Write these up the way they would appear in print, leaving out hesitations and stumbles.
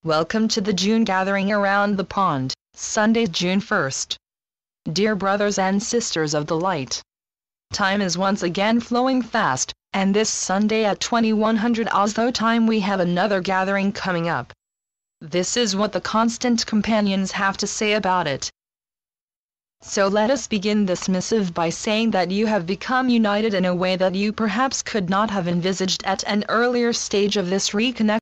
Welcome to the June gathering around the pond, Sunday, June 1st. Dear brothers and sisters of the light, time is once again flowing fast, and this Sunday at 2100 Oslo time we have another gathering coming up. This is what the constant companions have to say about it. So let us begin this missive by saying that you have become united in a way that you perhaps could not have envisaged at an earlier stage of this reconnection.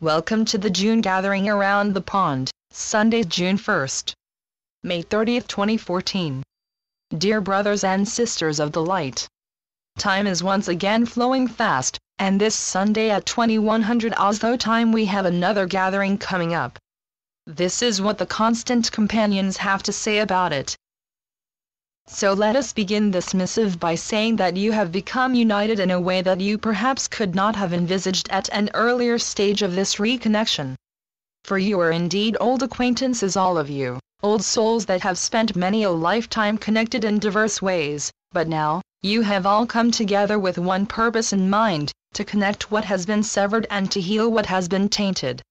Welcome to the June gathering around the pond, Sunday, June 1st. May 30th, 2014. Dear brothers and sisters of the light, time is once again flowing fast, and this Sunday at 2100 Oslo time we have another gathering coming up. This is what the constant companions have to say about it. So let us begin this missive by saying that you have become united in a way that you perhaps could not have envisaged at an earlier stage of this reconnection. For you are indeed old acquaintances, all of you, old souls that have spent many a lifetime connected in diverse ways, but now, you have all come together with one purpose in mind, to connect what has been severed and to heal what has been tainted.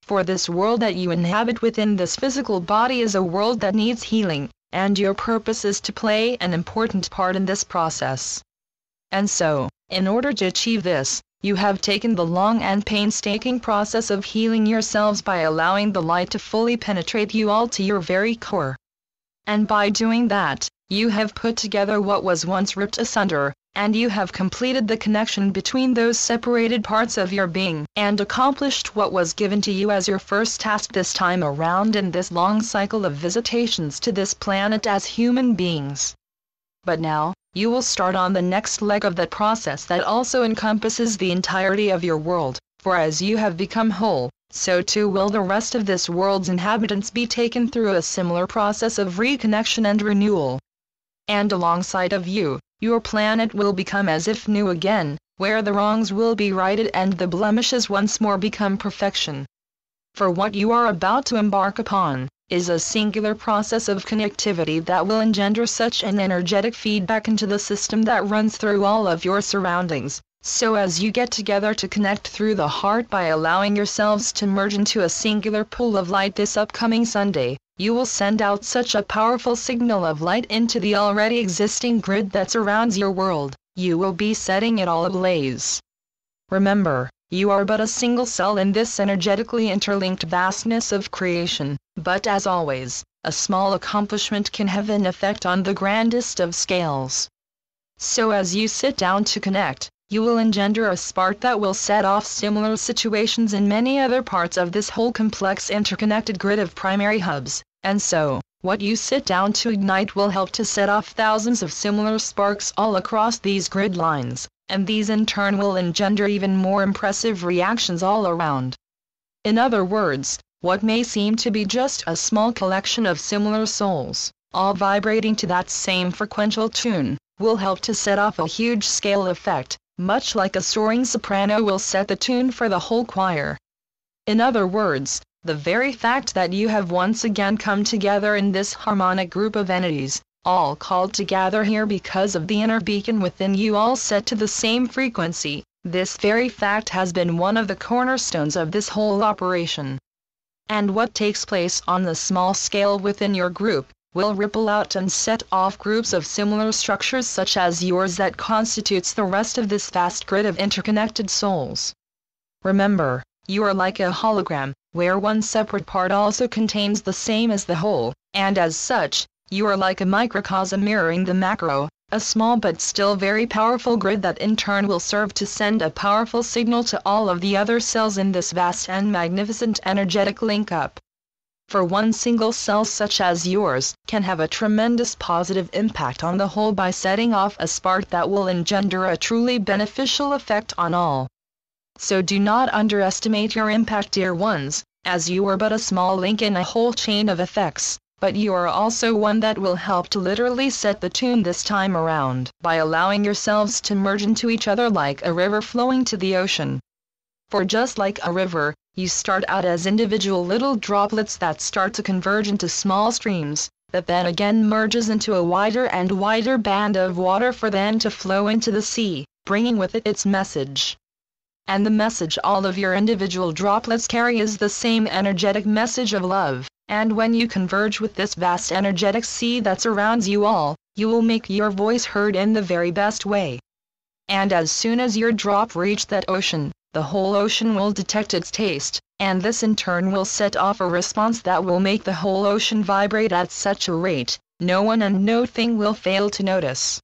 For this world that you inhabit within this physical body is a world that needs healing, and your purpose is to play an important part in this process. And so, in order to achieve this, you have taken the long and painstaking process of healing yourselves by allowing the light to fully penetrate you all to your very core. And by doing that, you have put together what was once ripped asunder, and you have completed the connection between those separated parts of your being, and accomplished what was given to you as your first task this time around in this long cycle of visitations to this planet as human beings. But now, you will start on the next leg of that process that also encompasses the entirety of your world, for as you have become whole, so too will the rest of this world's inhabitants be taken through a similar process of reconnection and renewal. And alongside of you, your planet will become as if new again, where the wrongs will be righted and the blemishes once more become perfection. For what you are about to embark upon is a singular process of connectivity that will engender such an energetic feedback into the system that runs through all of your surroundings. So as you get together to connect through the heart by allowing yourselves to merge into a singular pool of light this upcoming Sunday, you will send out such a powerful signal of light into the already existing grid that surrounds your world, you will be setting it all ablaze. Remember, you are but a single cell in this energetically interlinked vastness of creation, but as always, a small accomplishment can have an effect on the grandest of scales. So as you sit down to connect, you will engender a spark that will set off similar situations in many other parts of this whole complex interconnected grid of primary hubs, and so, what you sit down to ignite will help to set off thousands of similar sparks all across these grid lines, and these in turn will engender even more impressive reactions all around. In other words, what may seem to be just a small collection of similar souls, all vibrating to that same frequential tune, will help to set off a huge scale effect, much like a soaring soprano will set the tune for the whole choir. In other words, the very fact that you have once again come together in this harmonic group of entities, all called to gather here because of the inner beacon within you all set to the same frequency, this very fact has been one of the cornerstones of this whole operation. And what takes place on the small scale within your group, will ripple out and set off groups of similar structures such as yours that constitutes the rest of this vast grid of interconnected souls. Remember, you are like a hologram, where one separate part also contains the same as the whole, and as such, you are like a microcosm mirroring the macro, a small but still very powerful grid that in turn will serve to send a powerful signal to all of the other cells in this vast and magnificent energetic link-up. For one single cell such as yours can have a tremendous positive impact on the whole by setting off a spark that will engender a truly beneficial effect on all. So do not underestimate your impact, dear ones, as you are but a small link in a whole chain of effects, but you are also one that will help to literally set the tune this time around by allowing yourselves to merge into each other like a river flowing to the ocean. For just like a river, you start out as individual little droplets that start to converge into small streams, that then again merges into a wider and wider band of water for then to flow into the sea, bringing with it its message. And the message all of your individual droplets carry is the same energetic message of love, and when you converge with this vast energetic sea that surrounds you all, you will make your voice heard in the very best way. And as soon as your drop reaches that ocean, the whole ocean will detect its taste, and this in turn will set off a response that will make the whole ocean vibrate at such a rate, no one and no thing will fail to notice.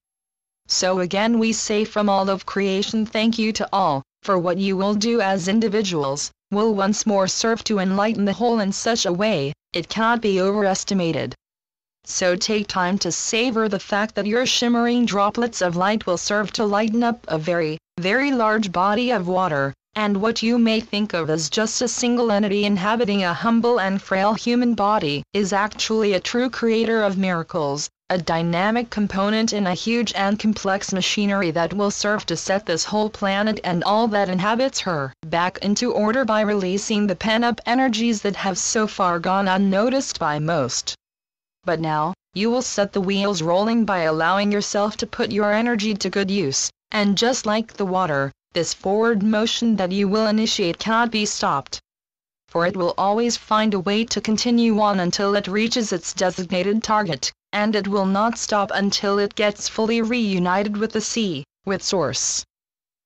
So again we say from all of creation, thank you to all, for what you will do as individuals, will once more serve to enlighten the whole in such a way, it cannot be overestimated. So take time to savor the fact that your shimmering droplets of light will serve to lighten up a very, very large body of water, and what you may think of as just a single entity inhabiting a humble and frail human body is actually a true creator of miracles, a dynamic component in a huge and complex machinery that will serve to set this whole planet and all that inhabits her back into order by releasing the pent-up energies that have so far gone unnoticed by most. But now, you will set the wheels rolling by allowing yourself to put your energy to good use, and just like the water, this forward motion that you will initiate cannot be stopped. For it will always find a way to continue on until it reaches its designated target, and it will not stop until it gets fully reunited with the sea, with Source.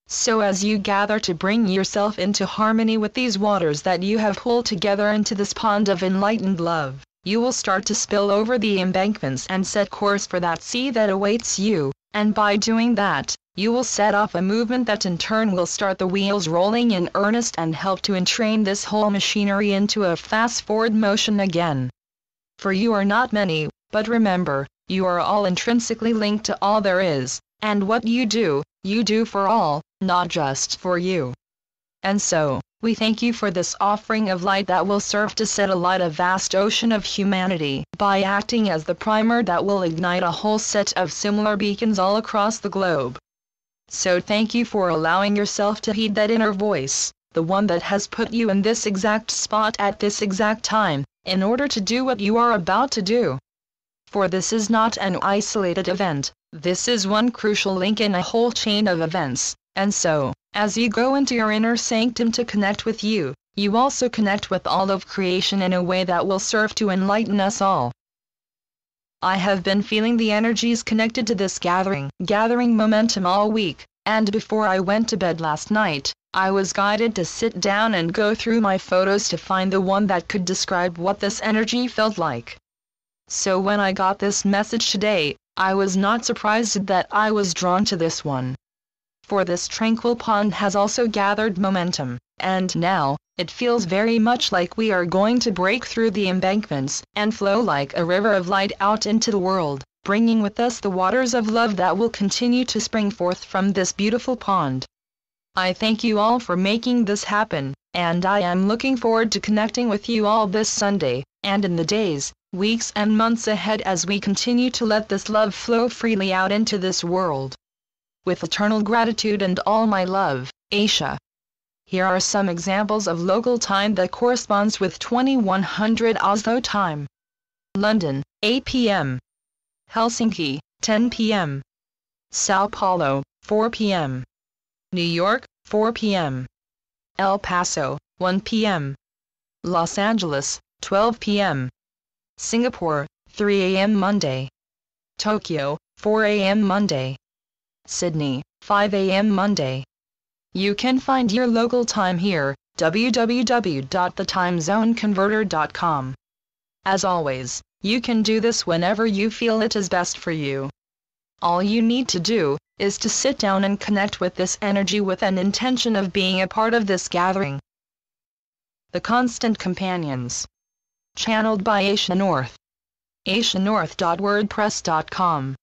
So as you gather to bring yourself into harmony with these waters that you have pulled together into this pond of enlightened love, you will start to spill over the embankments and set course for that sea that awaits you, and by doing that, you will set off a movement that in turn will start the wheels rolling in earnest and help to entrain this whole machinery into a fast forward motion again. For you are not many, but remember, you are all intrinsically linked to all there is, and what you do for all, not just for you. And so, we thank you for this offering of light that will serve to set alight a vast ocean of humanity by acting as the primer that will ignite a whole set of similar beacons all across the globe. So thank you for allowing yourself to heed that inner voice, the one that has put you in this exact spot at this exact time, in order to do what you are about to do. For this is not an isolated event, this is one crucial link in a whole chain of events, and so, as you go into your inner sanctum to connect with you, you also connect with all of creation in a way that will serve to enlighten us all. I have been feeling the energies connected to this gathering momentum all week, and before I went to bed last night, I was guided to sit down and go through my photos to find the one that could describe what this energy felt like. So when I got this message today, I was not surprised that I was drawn to this one. For this tranquil pond has also gathered momentum, and now, it feels very much like we are going to break through the embankments and flow like a river of light out into the world, bringing with us the waters of love that will continue to spring forth from this beautiful pond. I thank you all for making this happen, and I am looking forward to connecting with you all this Sunday, and in the days, weeks and months ahead as we continue to let this love flow freely out into this world. With eternal gratitude and all my love, Aisha. Here are some examples of local time that corresponds with 2100 Oslo time. London, 8 p.m. Helsinki, 10 p.m. Sao Paulo, 4 p.m. New York, 4 p.m. El Paso, 1 p.m. Los Angeles, 12 p.m. Singapore, 3 a.m. Monday. Tokyo, 4 a.m. Monday. Sydney, 5 a.m. Monday. You can find your local time here, www.thetimezoneconverter.com. As always, you can do this whenever you feel it is best for you. All you need to do is to sit down and connect with this energy with an intention of being a part of this gathering. The Constant Companions. Channeled by Aisha North. AishaNorth.wordpress.com